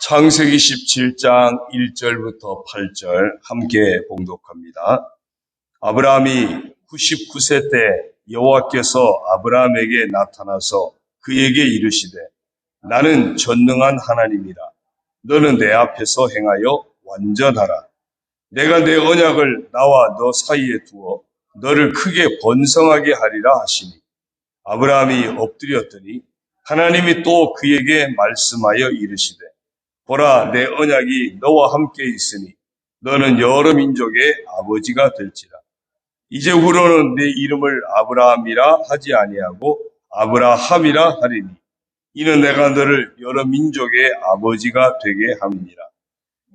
창세기 17장 1절부터 8절 함께 봉독합니다. 아브라함이 99세 때 여호와께서 아브라함에게 나타나서 그에게 이르시되 나는 전능한 하나님이라. 너는 내 앞에서 행하여 완전하라. 내가 내 언약을 나와 너 사이에 두어 너를 크게 번성하게 하리라 하시니 아브라함이 엎드렸더니 하나님이 또 그에게 말씀하여 이르시되 보라, 내 언약이 너와 함께 있으니 너는 여러 민족의 아버지가 될지라. 이제 후로는 내 이름을 아브라함이라 하지 아니하고 아브라함이라 하리니 이는 내가 너를 여러 민족의 아버지가 되게 함이니라.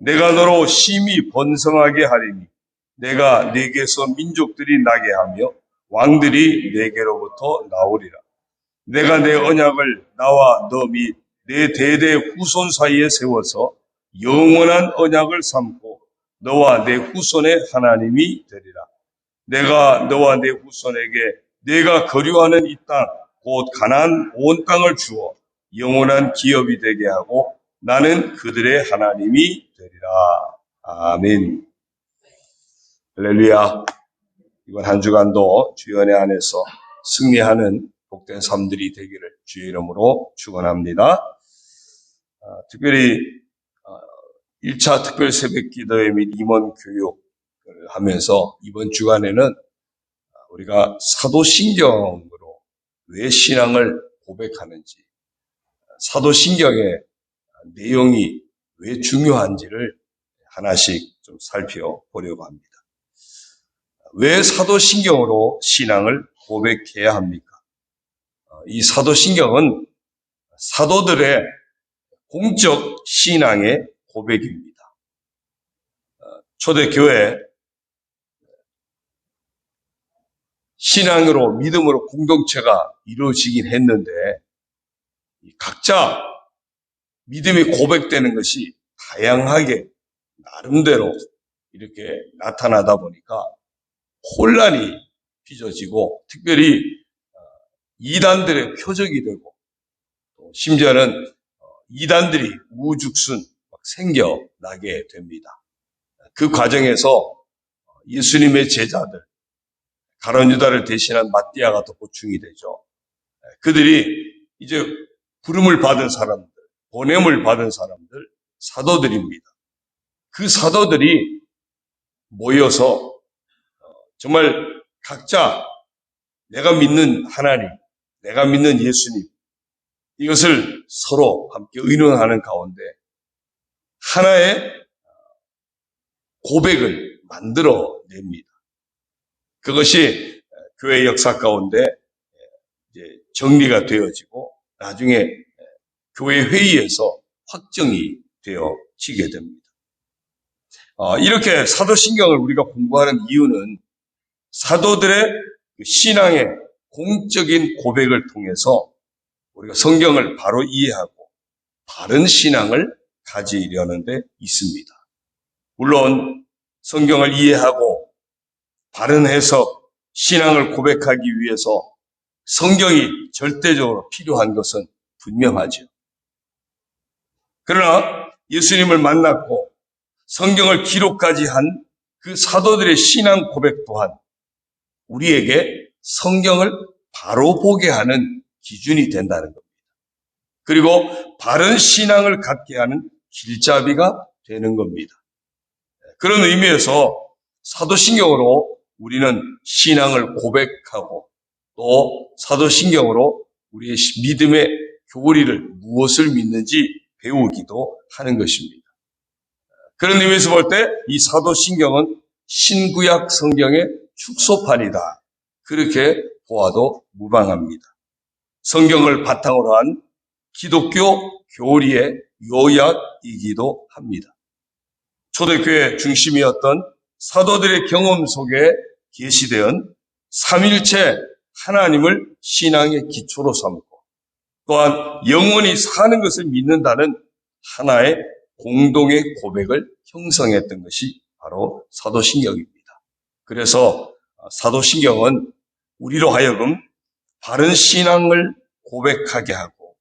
내가 너로 심히 번성하게 하리니 내가 네게서 민족들이 나게 하며 왕들이 네게로부터 나오리라. 내가 내 언약을 나와 너 및 내 대대 후손 사이에 세워서 영원한 언약을 삼고 너와 내 후손의 하나님이 되리라. 내가 너와 내 후손에게 내가 거류하는 이 땅, 곧 가나안 온 땅을 주어 영원한 기업이 되게 하고 나는 그들의 하나님이 되리라. 아멘. 할렐루야. 이번 한 주간도 주의 은혜 안에서 승리하는 복된 삶들이 되기를 주의 이름으로 축원합니다. 특별히 1차 특별 새벽 기도회 및 임원 교육을 하면서 이번 주간에는 우리가 사도신경으로 왜 신앙을 고백하는지, 사도신경의 내용이 왜 중요한지를 하나씩 좀 살펴보려고 합니다. 왜 사도신경으로 신앙을 고백해야 합니까? 이 사도신경은 사도들의 공적 신앙의 고백입니다. 초대교회 신앙으로 믿음으로 공동체가 이루어지긴 했는데 각자 믿음이 고백되는 것이 다양하게 나름대로 이렇게 나타나다 보니까 혼란이 빚어지고 특별히 이단들의 표적이 되고 심지어는 이단들이 우죽순 생겨나게 됩니다. 그 과정에서 예수님의 제자들, 가룟 유다를 대신한 마띠아가 또 보충이 되죠. 그들이 이제 부름을 받은 사람들, 보냄을 받은 사람들, 사도들입니다. 그 사도들이 모여서 정말 각자 내가 믿는 하나님, 내가 믿는 예수님, 이것을 서로 함께 의논하는 가운데 하나의 고백을 만들어냅니다. 그것이 교회 역사 가운데 이제 정리가 되어지고 나중에 교회 회의에서 확정이 되어지게 됩니다. 이렇게 사도신경을 우리가 공부하는 이유는 사도들의 신앙의 공적인 고백을 통해서 우리가 성경을 바로 이해하고 바른 신앙을 가지려는 데 있습니다. 물론 성경을 이해하고 바른 해석, 신앙을 고백하기 위해서 성경이 절대적으로 필요한 것은 분명하죠. 그러나 예수님을 만났고 성경을 기록까지 한 그 사도들의 신앙 고백 또한 우리에게 성경을 바로 보게 하는 기준이 된다는 겁니다. 그리고 바른 신앙을 갖게 하는 길잡이가 되는 겁니다. 그런 의미에서 사도신경으로 우리는 신앙을 고백하고 또 사도신경으로 우리의 믿음의 교리를 무엇을 믿는지 배우기도 하는 것입니다. 그런 의미에서 볼 때 이 사도신경은 신구약 성경의 축소판이다. 그렇게 보아도 무방합니다. 성경을 바탕으로 한 기독교 교리의 요약이기도 합니다. 초대교회 중심이었던 사도들의 경험 속에 계시되은 삼일체 하나님을 신앙의 기초로 삼고 또한 영원히 사는 것을 믿는다는 하나의 공동의 고백을 형성했던 것이 바로 사도신경입니다. 그래서 사도신경은 우리로 하여금 바른 신앙을 고백하게 하고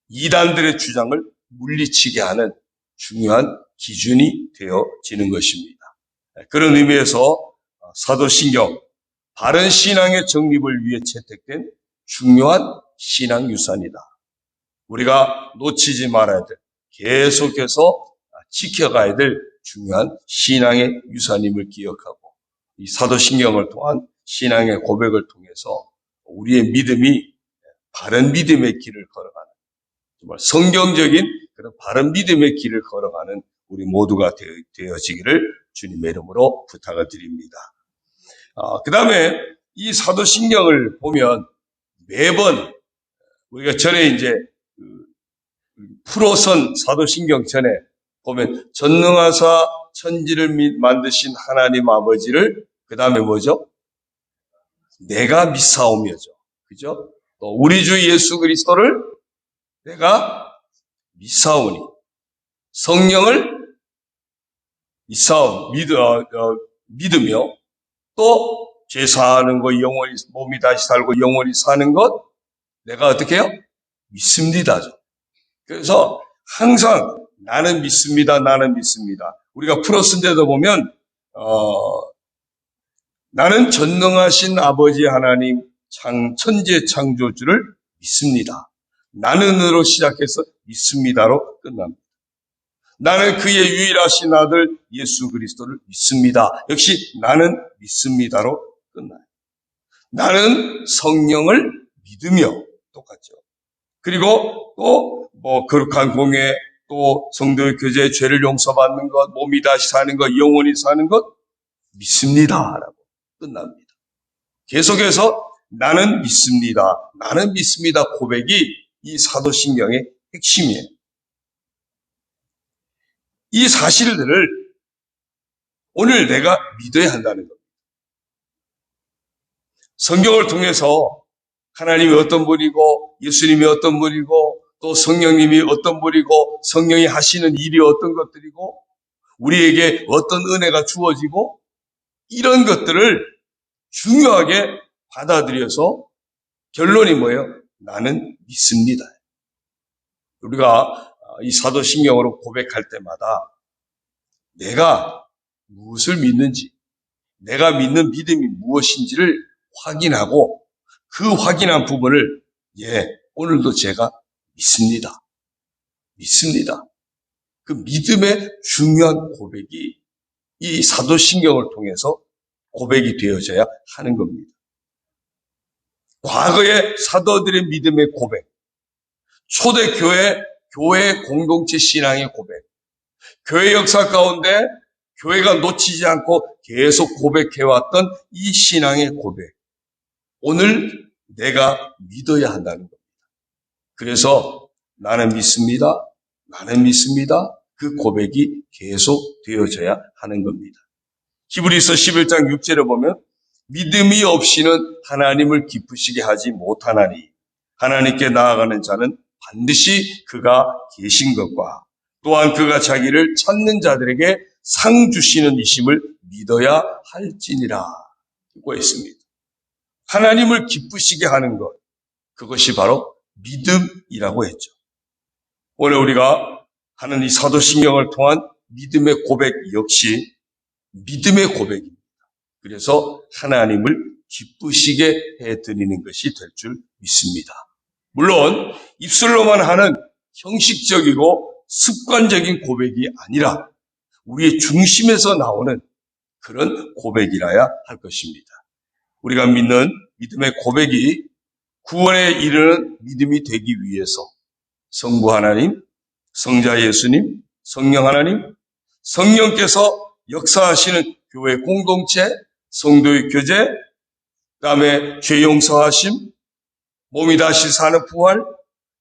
이단들의 주장을 물리치게 하는 중요한 기준이 되어지는 것입니다. 그런 의미에서 사도신경, 바른 신앙의 정립을 위해 채택된 중요한 신앙 유산이다. 우리가 놓치지 말아야 될, 계속해서 지켜가야 될 중요한 신앙의 유산임을 기억하고, 이 사도신경을 통한 신앙의 고백을 통해서 우리의 믿음이 바른 믿음의 길을 걸어가는, 정말 성경적인 그런 바른 믿음의 길을 걸어가는 우리 모두가 되어지기를 주님의 이름으로 부탁을 드립니다. 그 다음에 이 사도신경을 보면 매번 우리가 전에 이제 풀어선 사도신경 전에 보면 전능하사 천지를 만드신 하나님 아버지를 그 다음에 뭐죠? 내가 믿사오며죠. 그죠? 또 우리 주 예수 그리스도를 내가 믿사오니, 성령을 믿으며 또 죄사하는 것, 영원히 몸이 다시 살고 영원히 사는 것 내가 어떻게 해요? 믿습니다죠. 그래서 항상 나는 믿습니다. 나는 믿습니다. 우리가 풀어쓴 데도 보면 나는 전능하신 아버지 하나님 천지의 창조주를 믿습니다. 나는으로 시작해서 믿습니다로 끝납니다. 나는 그의 유일하신 아들 예수 그리스도를 믿습니다. 역시 나는 믿습니다로 끝나요. 나는 성령을 믿으며 똑같죠. 그리고 또 거룩한 공예, 또 성도의 교제, 죄를 용서받는 것, 몸이 다시 사는 것, 영원히 사는 것 믿습니다라고 끝납니다. 계속해서 나는 믿습니다. 나는 믿습니다 고백이 이 사도신경의 핵심이에요. 이 사실들을 오늘 내가 믿어야 한다는 겁니다. 성경을 통해서 하나님이 어떤 분이고 예수님이 어떤 분이고 또 성령님이 어떤 분이고 성령이 하시는 일이 어떤 것들이고 우리에게 어떤 은혜가 주어지고 이런 것들을 중요하게 받아들여서 결론이 뭐예요? 나는 믿습니다. 우리가 이 사도신경으로 고백할 때마다 내가 무엇을 믿는지, 내가 믿는 믿음이 무엇인지를 확인하고 그 확인한 부분을 오늘도 제가 믿습니다. 그 믿음의 중요한 고백이 이 사도신경을 통해서 고백이 되어져야 하는 겁니다. 과거의 사도들의 믿음의 고백, 초대교회, 교회 공동체 신앙의 고백, 교회 역사 가운데 교회가 놓치지 않고 계속 고백해왔던 이 신앙의 고백, 오늘 내가 믿어야 한다는 겁니다. 그래서 나는 믿습니다. 그 고백이 계속 되어져야 하는 겁니다. 히브리서 11장 6절에 보면 믿음이 없이는 하나님을 기쁘시게 하지 못하나니 하나님께 나아가는 자는 반드시 그가 계신 것과 또한 그가 자기를 찾는 자들에게 상 주시는 이심을 믿어야 할지니라 고 했습니다. 하나님을 기쁘시게 하는 것, 그것이 바로 믿음이라고 했죠. 오늘 우리가 하는 이 사도신경을 통한 믿음의 고백 역시 믿음의 고백입니다. 그래서 하나님을 기쁘시게 해드리는 것이 될 줄 믿습니다. 물론 입술로만 하는 형식적이고 습관적인 고백이 아니라 우리의 중심에서 나오는 그런 고백이라야 할 것입니다. 우리가 믿는 믿음의 고백이 구원에 이르는 믿음이 되기 위해서 성부 하나님, 성자 예수님, 성령 하나님, 성령께서 역사하시는 교회 공동체, 성도의 교제, 그다음에 죄 용서하심, 몸이 다시 사는 부활,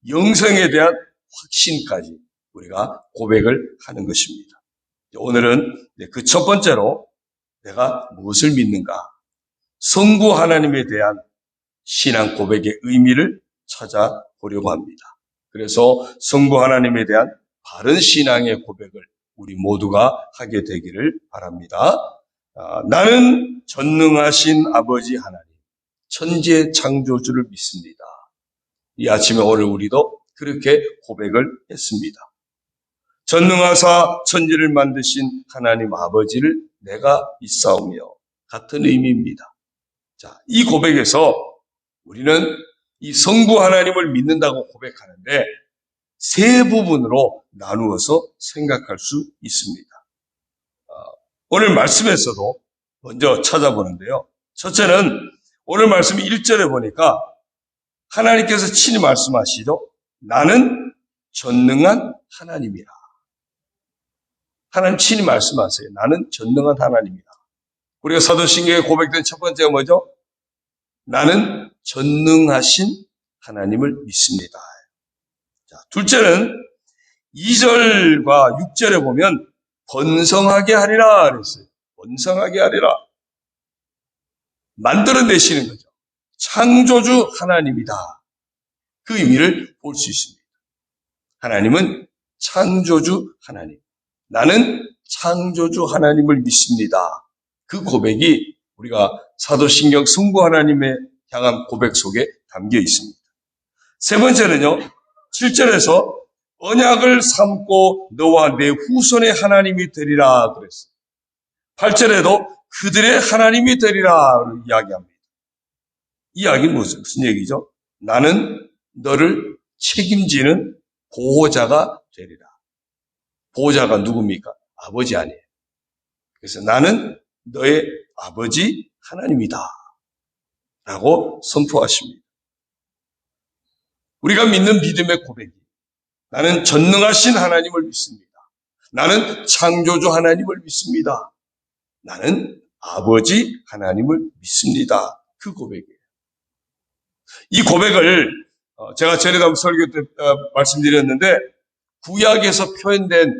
영생에 대한 확신까지 우리가 고백을 하는 것입니다. 오늘은 그 첫 번째로 내가 무엇을 믿는가? 성부 하나님에 대한 신앙 고백의 의미를 찾아보려고 합니다. 그래서 성부 하나님에 대한 바른 신앙의 고백을 우리 모두가 하게 되기를 바랍니다. 나는 전능하신 아버지 하나님, 천지의 창조주를 믿습니다. 이 아침에 오늘 우리도 그렇게 고백을 했습니다. 전능하사 천지를 만드신 하나님 아버지를 내가 믿사오며 같은 의미입니다. 자, 이 고백에서 우리는 이 성부 하나님을 믿는다고 고백하는데 세 부분으로 나누어서 생각할 수 있습니다. 오늘 말씀에서도 먼저 찾아보는데요. 첫째는 오늘 말씀 1절에 보니까 하나님께서 친히 말씀하시죠. 나는 전능한 하나님이라. 하나님 친히 말씀하세요. 나는 전능한 하나님이다. 우리가 사도신경에 고백된 첫 번째가 뭐죠? 나는 전능하신 하나님을 믿습니다. 자, 둘째는 2절과 6절에 보면 번성하게 하리라 그랬어요. 번성하게 하리라. 만들어내시는 거죠. 창조주 하나님이다. 그 의미를 볼 수 있습니다. 하나님은 창조주 하나님. 나는 창조주 하나님을 믿습니다. 그 고백이 우리가 사도신경 성부 하나님에 향한 고백 속에 담겨 있습니다. 세 번째는요, 7절에서 언약을 삼고 너와 내 후손의 하나님이 되리라 그랬어요. 8절에도 그들의 하나님이 되리라 이야기합니다. 이 이야기는 무슨 얘기죠? 나는 너를 책임지는 보호자가 되리라. 보호자가 누굽니까? 아버지 아니에요. 그래서 나는 너의 아버지 하나님이다 라고 선포하십니다. 우리가 믿는 믿음의 고백이 나는 전능하신 하나님을 믿습니다. 나는 창조주 하나님을 믿습니다. 나는 아버지 하나님을 믿습니다. 그 고백이에요. 이 고백을 제가 전에도 한번 설교 때 말씀드렸는데 구약에서 표현된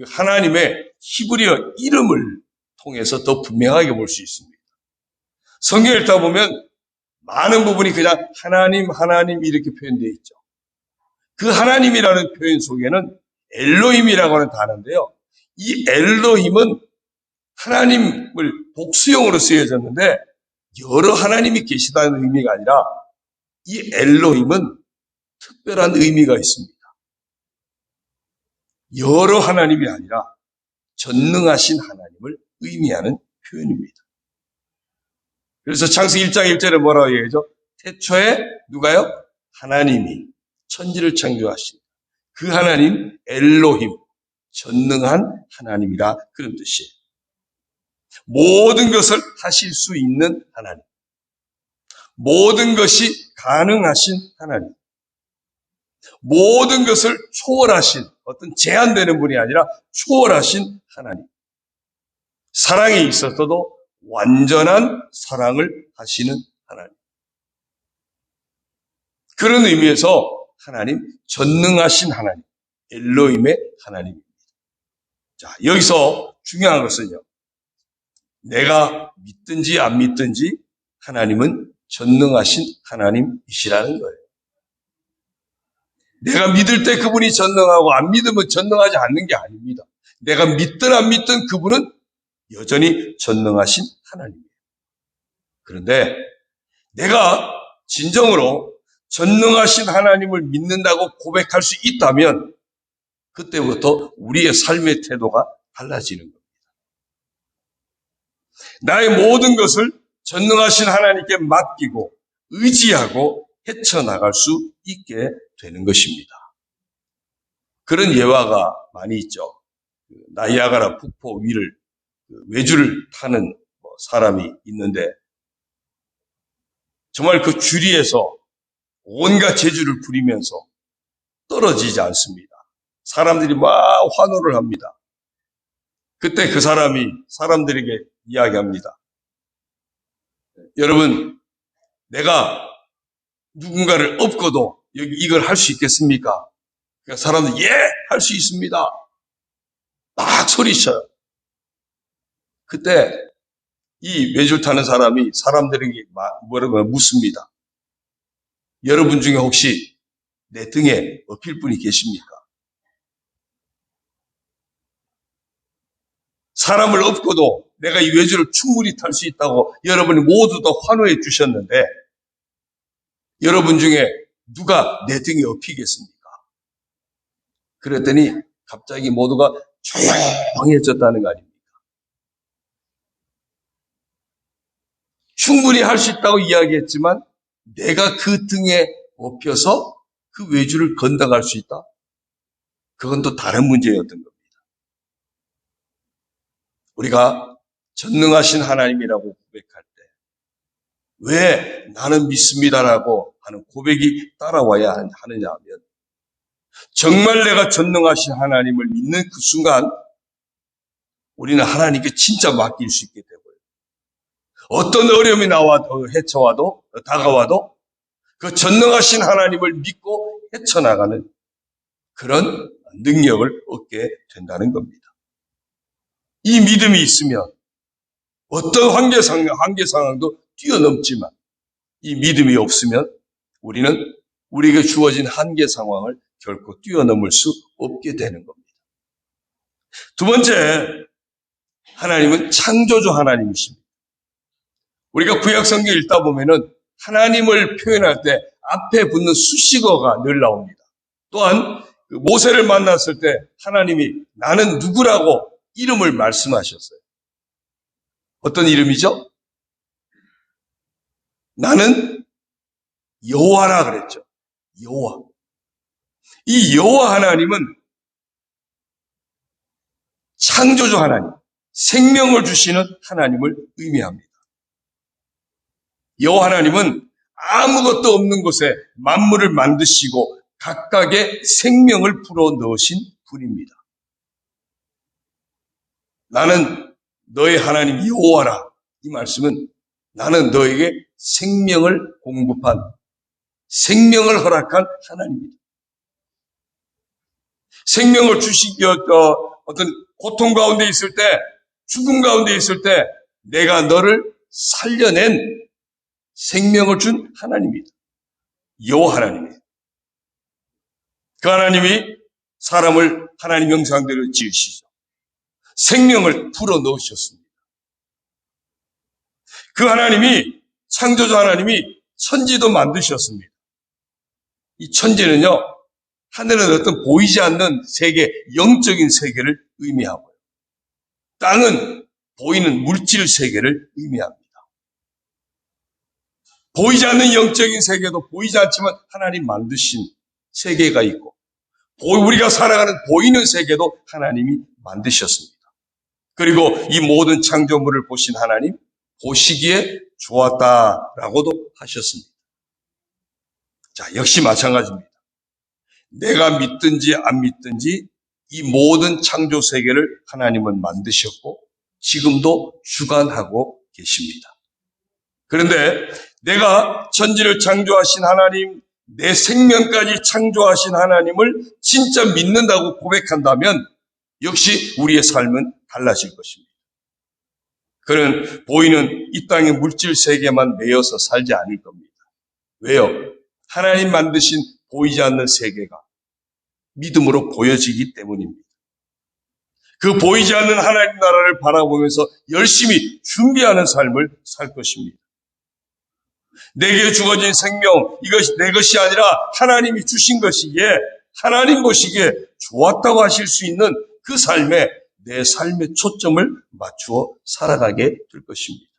하나님의 히브리어 이름을 통해서 더 분명하게 볼 수 있습니다. 성경을 읽다 보면 많은 부분이 그냥 하나님 이렇게 표현되어 있죠. 그 하나님이라는 표현 속에는 엘로힘이라고 하는 단어인데요. 이 엘로힘은 하나님을 복수형으로 쓰여졌는데 여러 하나님이 계시다는 의미가 아니라 이 엘로힘은 특별한 의미가 있습니다. 여러 하나님이 아니라 전능하신 하나님을 의미하는 표현입니다. 그래서 창세기 1장 1절에 뭐라고 얘기하죠? 태초에 누가요? 하나님이 천지를 창조하신 그 하나님 엘로힘, 전능한 하나님이라 그런 뜻이에요. 모든 것을 하실 수 있는 하나님, 모든 것이 가능하신 하나님, 모든 것을 초월하신 어떤 제한되는 분이 아니라 초월하신 하나님, 사랑에 있어서도 완전한 사랑을 하시는 하나님. 그런 의미에서 하나님, 전능하신 하나님, 엘로힘의 하나님입니다. 자, 여기서 중요한 것은요, 내가 믿든지 안 믿든지 하나님은 전능하신 하나님이시라는 거예요. 내가 믿을 때 그분이 전능하고 안 믿으면 전능하지 않는 게 아닙니다. 내가 믿든 안 믿든 그분은 여전히 전능하신 하나님이에요. 그런데 내가 진정으로 전능하신 하나님을 믿는다고 고백할 수 있다면 그때부터 우리의 삶의 태도가 달라지는 겁니다. 나의 모든 것을 전능하신 하나님께 맡기고 의지하고 헤쳐나갈 수 있게 되는 것입니다. 그런 예화가 많이 있죠. 나이아가라 폭포 위를 외줄을 타는 사람이 있는데 정말 그 주리에서 온갖 재주를 부리면서 떨어지지 않습니다. 사람들이 막 환호를 합니다. 그때 그 사람이 사람들에게 이야기합니다. 여러분, 내가 누군가를 업고도 여기 이걸 할 수 있겠습니까? 그러니까 사람들 예! 할 수 있습니다. 막 소리쳐요. 그때 이 외줄 타는 사람이 사람들에게 뭐라고 묻습니다. 여러분 중에 혹시 내 등에 업힐 분이 계십니까? 사람을 업고도 내가 이 외줄을 충분히 탈 수 있다고 여러분이 모두 다 환호해 주셨는데 여러분 중에 누가 내 등에 업히겠습니까? 그랬더니 갑자기 모두가 조용해졌다는 거 아닙니까? 충분히 할 수 있다고 이야기했지만 내가 그 등에 업혀서 그 외주를 건너갈 수 있다? 그건 또 다른 문제였던 겁니다. 우리가 전능하신 하나님이라고 고백할 때 왜 나는 믿습니다라고 하는 고백이 따라와야 하느냐 하면 정말 내가 전능하신 하나님을 믿는 그 순간 우리는 하나님께 진짜 맡길 수 있게 되고요. 어떤 어려움이 헤쳐와도 다가와도 그 전능하신 하나님을 믿고 헤쳐나가는 그런 능력을 얻게 된다는 겁니다. 이 믿음이 있으면 어떤 한계 상황도 뛰어넘지만 이 믿음이 없으면 우리는 우리에게 주어진 한계 상황을 결코 뛰어넘을 수 없게 되는 겁니다. 두 번째, 하나님은 창조주 하나님이십니다. 우리가 구약 성경 읽다 보면은 하나님을 표현할 때 앞에 붙는 수식어가 늘 나옵니다. 또한 모세를 만났을 때 하나님이 나는 누구라고 이름을 말씀하셨어요. 어떤 이름이죠? 나는 여호와라 그랬죠. 여호와. 이 여호와 하나님은 창조주 하나님, 생명을 주시는 하나님을 의미합니다. 여호와 하나님은 아무것도 없는 곳에 만물을 만드시고 각각의 생명을 불어 넣으신 분입니다. 나는 너의 하나님 여호와라. 이 말씀은 나는 너에게 생명을 공급한, 생명을 허락한 하나님입니다. 생명을 어떤 고통 가운데 있을 때, 죽음 가운데 있을 때 내가 너를 살려낸 생명을 준 하나님입니다. 여호와 하나님이에요. 그 하나님이 사람을 하나님 형상대로 지으시죠. 생명을 불어넣으셨습니다. 그 하나님이, 창조주 하나님이 천지도 만드셨습니다. 이 천지는요, 하늘은 어떤 보이지 않는 세계, 영적인 세계를 의미하고요. 땅은 보이는 물질 세계를 의미합니다. 보이지 않는 영적인 세계도 보이지 않지만 하나님 만드신 세계가 있고, 우리가 살아가는 보이는 세계도 하나님이 만드셨습니다. 그리고 이 모든 창조물을 보신 하나님, 보시기에 좋았다라고도 하셨습니다. 자, 역시 마찬가지입니다. 내가 믿든지 안 믿든지 이 모든 창조 세계를 하나님은 만드셨고 지금도 주관하고 계십니다. 그런데 내가 천지를 창조하신 하나님, 내 생명까지 창조하신 하나님을 진짜 믿는다고 고백한다면 역시 우리의 삶은 달라질 것입니다. 그는 보이는 이 땅의 물질 세계만 매여서 살지 않을 겁니다. 왜요? 하나님 만드신 보이지 않는 세계가 믿음으로 보여지기 때문입니다. 그 보이지 않는 하나님 나라를 바라보면서 열심히 준비하는 삶을 살 것입니다. 내게 주어진 생명, 이것이 내 것이 아니라 하나님이 주신 것이기에 하나님 보시기에 좋았다고 하실 수 있는 그 삶에 내 삶의 초점을 맞추어 살아가게 될 것입니다.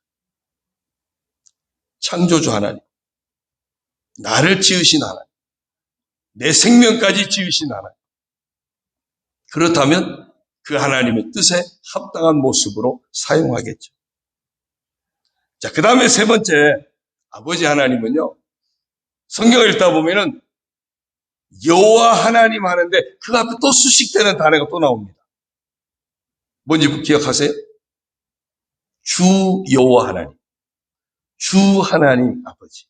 창조주 하나님, 나를 지으신 하나님, 내 생명까지 지으신 하나님. 그렇다면 그 하나님의 뜻에 합당한 모습으로 사용하겠죠. 자, 그 다음에 세 번째, 아버지 하나님은요, 성경을 읽다 보면은 여호와 하나님 하는데 그 앞에 또 수식되는 단어가 또 나옵니다. 뭔지 기억하세요? 주 여호와 하나님, 주 하나님 아버지.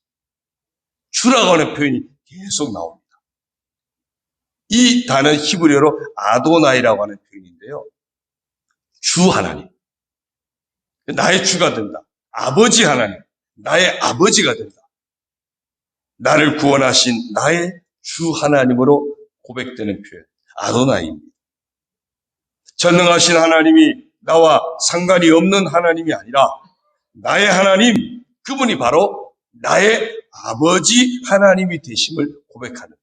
주라고 하는 표현이 계속 나옵니다. 이 단어는 히브리어로 아도나이라고 하는 표현인데요. 주 하나님, 나의 주가 된다. 아버지 하나님, 나의 아버지가 된다. 나를 구원하신 나의 주 하나님으로 고백되는 표현, 아도나이입니다. 전능하신 하나님이 나와 상관이 없는 하나님이 아니라 나의 하나님, 그분이 바로 나의 아버지 하나님이 되심을 고백하는 거예요.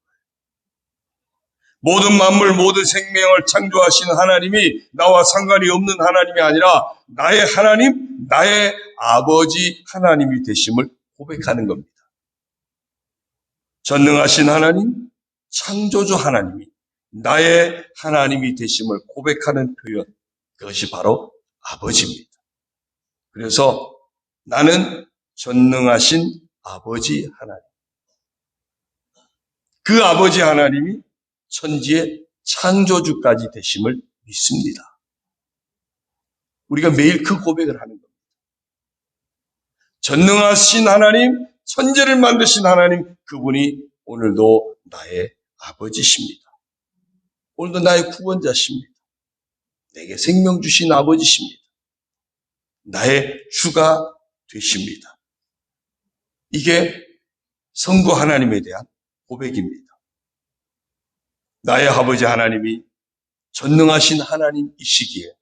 모든 만물, 모든 생명을 창조하시는 하나님이 나와 상관이 없는 하나님이 아니라 나의 하나님, 나의 아버지 하나님이 되심을 고백하는 겁니다. 전능하신 하나님, 창조주 하나님이 나의 하나님이 되심을 고백하는 표현, 그것이 바로 아버지입니다. 그래서 나는 전능하신 아버지 하나님, 그 아버지 하나님이 천지의 창조주까지 되심을 믿습니다. 우리가 매일 그 고백을 하는 겁니다. 전능하신 하나님, 천지를 만드신 하나님, 그분이 오늘도 나의 아버지십니다. 오늘도 나의 구원자십니다. 내게 생명 주신 아버지십니다. 나의 주가 되십니다. 이게 성부 하나님에 대한 고백입니다. 나의 아버지 하나님이 전능하신 하나님이시기에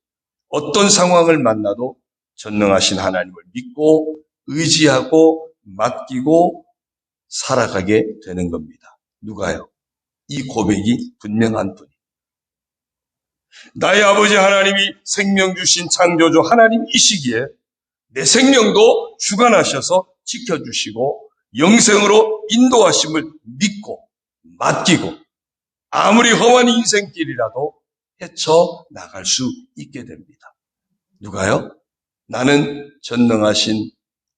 어떤 상황을 만나도 전능하신 하나님을 믿고 의지하고 맡기고 살아가게 되는 겁니다. 누가요? 이 고백이 분명한 분이. 나의 아버지 하나님이 생명 주신 창조주 하나님이시기에 내 생명도 주관하셔서 지켜주시고 영생으로 인도하심을 믿고 맡기고 아무리 험한 인생길이라도 헤쳐나갈 수 있게 됩니다. 누가요? 나는 전능하신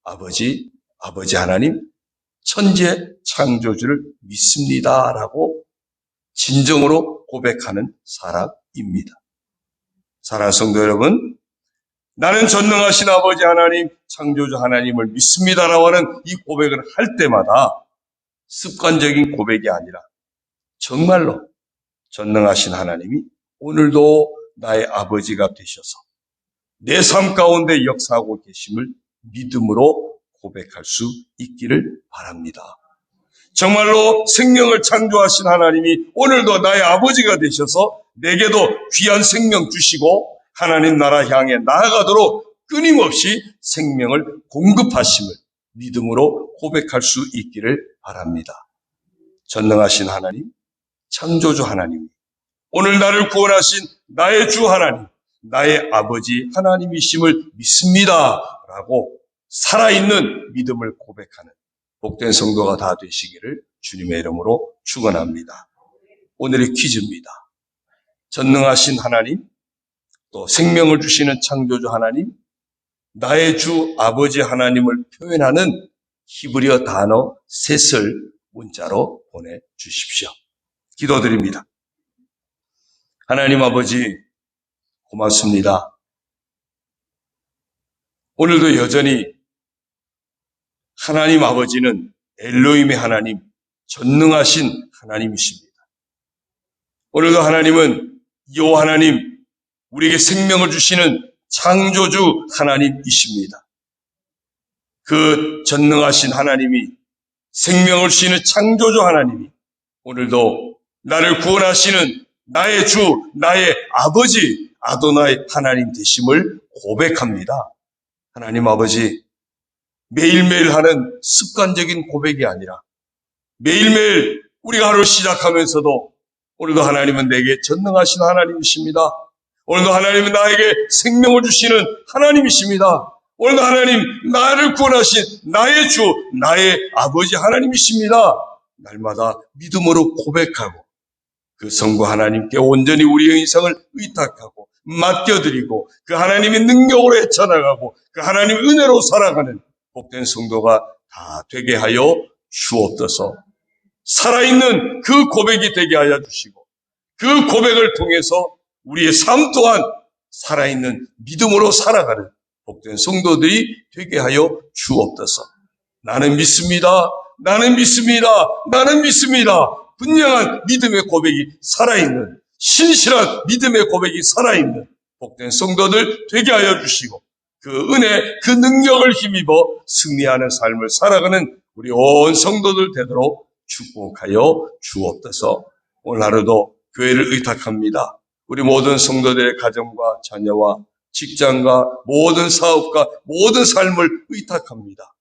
아버지 하나님, 천지의 창조주를 믿습니다라고 진정으로 고백하는 사람입니다. 사랑하는 성도 여러분, 나는 전능하신 아버지 하나님, 창조주 하나님을 믿습니다라고 하는 이 고백을 할 때마다 습관적인 고백이 아니라 정말로 전능하신 하나님이 오늘도 나의 아버지가 되셔서 내 삶 가운데 역사하고 계심을 믿음으로 고백할 수 있기를 바랍니다. 정말로 생명을 창조하신 하나님이 오늘도 나의 아버지가 되셔서 내게도 귀한 생명 주시고 하나님 나라 향해 나아가도록 끊임없이 생명을 공급하심을 믿음으로 고백할 수 있기를 바랍니다. 전능하신 하나님, 창조주 하나님, 오늘 나를 구원하신 나의 주 하나님, 나의 아버지 하나님이심을 믿습니다라고 살아있는 믿음을 고백하는 복된 성도가 다 되시기를 주님의 이름으로 축원합니다. 오늘의 퀴즈입니다. 전능하신 하나님, 또 생명을 주시는 창조주 하나님, 나의 주 아버지 하나님을 표현하는 히브리어 단어 셋을 문자로 보내주십시오. 기도드립니다. 하나님 아버지 고맙습니다. 오늘도 여전히 하나님 아버지는 엘로힘의 하나님, 전능하신 하나님이십니다. 오늘도 하나님은 여호와 하나님, 우리에게 생명을 주시는 창조주 하나님이십니다. 그 전능하신 하나님이 생명을 주시는 창조주 하나님이 오늘도 나를 구원하시는 나의 주, 나의 아버지 아도나이 하나님 되심을 고백합니다. 하나님 아버지, 매일매일 하는 습관적인 고백이 아니라 매일매일 우리가 하루를 시작하면서도 오늘도 하나님은 내게 전능하신 하나님이십니다. 오늘도 하나님은 나에게 생명을 주시는 하나님이십니다. 오늘도 하나님 나를 구원하신 나의 주, 나의 아버지 하나님이십니다. 날마다 믿음으로 고백하고 그 성부 하나님께 온전히 우리의 인생을 의탁하고 맡겨드리고 그 하나님의 능력으로 헤쳐나가고 그 하나님의 은혜로 살아가는 복된 성도가 다 되게 하여 주옵소서. 살아있는 그 고백이 되게 하여 주시고 그 고백을 통해서 우리의 삶 또한 살아있는 믿음으로 살아가는 복된 성도들이 되게 하여 주옵소서. 나는 믿습니다. 나는 믿습니다. 나는 믿습니다. 분명한 믿음의 고백이 살아있는, 신실한 믿음의 고백이 살아있는 복된 성도들 되게 하여 주시고 그 은혜, 그 능력을 힘입어 승리하는 삶을 살아가는 우리 온 성도들 되도록 축복하여 주옵소서. 오늘 하루도 교회를 의탁합니다. 우리 모든 성도들의 가정과 자녀와 직장과 모든 사업과 모든 삶을 의탁합니다.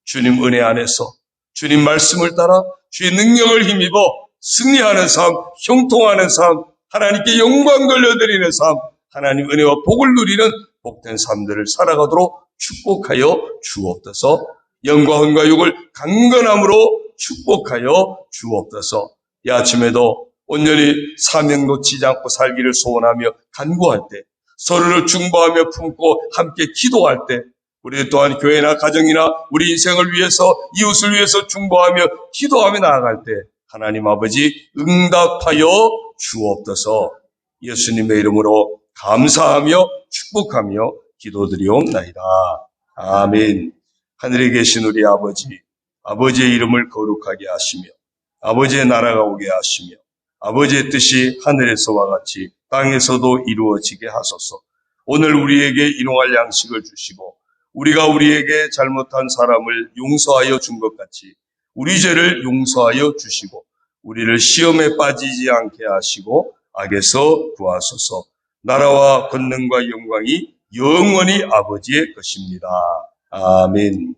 주님 은혜 안에서 주님 말씀을 따라 주의 능력을 힘입어 승리하는 삶, 형통하는 삶, 하나님께 영광 돌려드리는 삶, 하나님 은혜와 복을 누리는 복된 삶들을 살아가도록 축복하여 주옵소서. 영광과 욕을 강건함으로 축복하여 주옵소서. 이 아침에도 온전히 사명 놓치지 않고 살기를 소원하며 간구할 때, 서로를 중보하며 품고 함께 기도할 때, 우리 또한 교회나 가정이나 우리 인생을 위해서, 이웃을 위해서 중보하며 기도하며 나아갈 때 하나님 아버지 응답하여 주옵소서. 예수님의 이름으로 감사하며 축복하며 기도드리옵나이다. 아멘. 하늘에 계신 우리 아버지, 아버지의 이름을 거룩하게 하시며 아버지의 나라가 오게 하시며 아버지의 뜻이 하늘에서와 같이 땅에서도 이루어지게 하소서. 오늘 우리에게 일용할 양식을 주시고 우리가 우리에게 잘못한 사람을 용서하여 준 것 같이 우리 죄를 용서하여 주시고 우리를 시험에 빠지지 않게 하시고 악에서 구하소서. 나라와 권능과 영광이 영원히 아버지의 것입니다. 아멘.